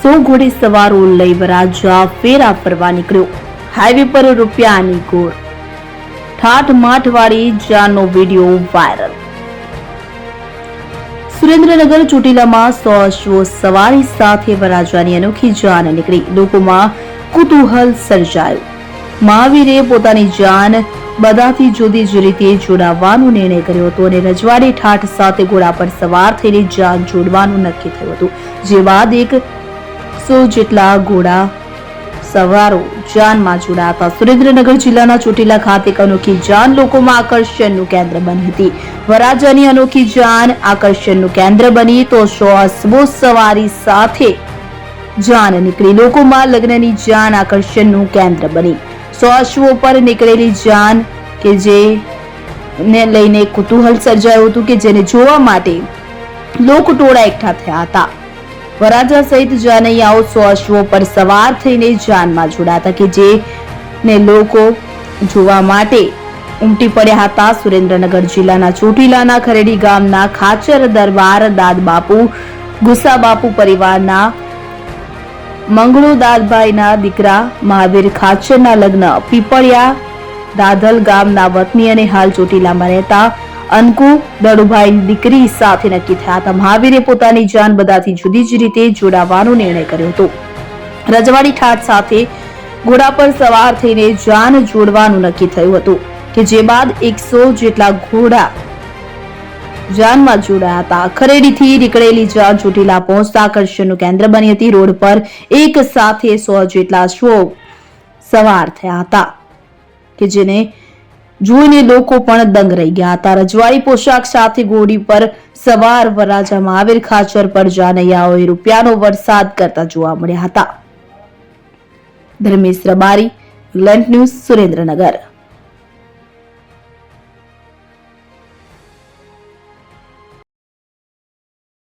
100 ઘોડે સવારો લઈ વરરાજા ફેરા ફરવા નીકળ્યો. હાઈવે પર રૂપિયાની ગોળ, ઠાઠ માઠવાળી જાનનો વિડીયો વાયરલ. સુરેન્દ્રનગર ચોટીલામાં 100 અશ્વો સવારી સાથે વરરાજાની અનોખી જાન નીકળી. લોકોમાં કુતૂહલ સર્જાયું. મહાવીરે પોતાની જાન બધાથી જુદી જ રીતે જોડાવાનો નિર્ણય કર્યો હતો અને રજવાડી ઠાઠ સાથે ઘોડા પર સવાર થઈને જાન જોડવાનું નક્કી થયું હતું. જે બાદ 100 જેટલા ઘોડા સવારો જાનમાં જોડાયા હતા. સુરેન્દ્રનગર જિલ્લાના ચોટીલા ખાતે એક અનોખી જાન લોકોમાં આકર્ષણનું કેન્દ્ર બની હતી. વરરાજાની અનોખી જાન આકર્ષણનું કેન્દ્ર બની તો 100 અશ્વો સવારી સાથે જાન નીકળી. લોકોમાં લગ્નની જાન આકર્ષણનું કેન્દ્ર બની. 100 અશ્વો પર નીકળેલી જાન કે જેને લઈને કુતૂહલ સર્જાયું હતું કે જેને જોવા માટે લોકટોળા એકઠા થયા હતા. વરરાજા સહિત જાનૈયાઓ 100 અશ્વો પર સવાર થઈને જાનમાં જોડાતા કે જેને લોકો જોવા માટે ઉમટી પડ્યા હતા. સુરેન્દ્રનગર જિલ્લાના ચોટીલાના ખરેડી ગામના ખાચર દરબાર દાદબાપુ ગુસાબાપુ પરિવારના મંગળુ દાદભાઈના દીકરા મહાવીર ખાચરના લગ્ન પીપળિયા દાધલ ગામના વતની અને હાલ ચોટીલામાં રહેતા અનકુ દડુભાઈની દીકરી સાથે નક્કી થયા હતા. મહાવીરે પોતાની જાન બધાથી જુદી જ રીતે જોડાવાનો નિર્ણય કર્યો હતો. રજવાડી ઠાઠ સાથે ઘોડા પર સવાર થઈને જાન જોડવાનું નક્કી થયું હતું કે જે બાદ 100 જેટલા ઘોડા જાનમાં જોડાયા હતા. ખરેડીથી નીકળેલી જાન ચોટીલા પહોંચતા આકર્ષણનું કેન્દ્ર બની હતી. રોડ પર એક સાથે 100 જેટલા અશ્વો સવાર થયા હતા કે જેને જોઈને લોકો પણ દંગ રહી ગયા હતા. રજવાડી પોશાક સાથે ઘોડી પર સવાર વરરાજા મહાવીર ખાચર પર જાનૈયાઓએ રૂપિયાનો વરસાદ કરતા જોવા મળ્યા હતા. Dharmesh Rabari, land news, Surendranagar.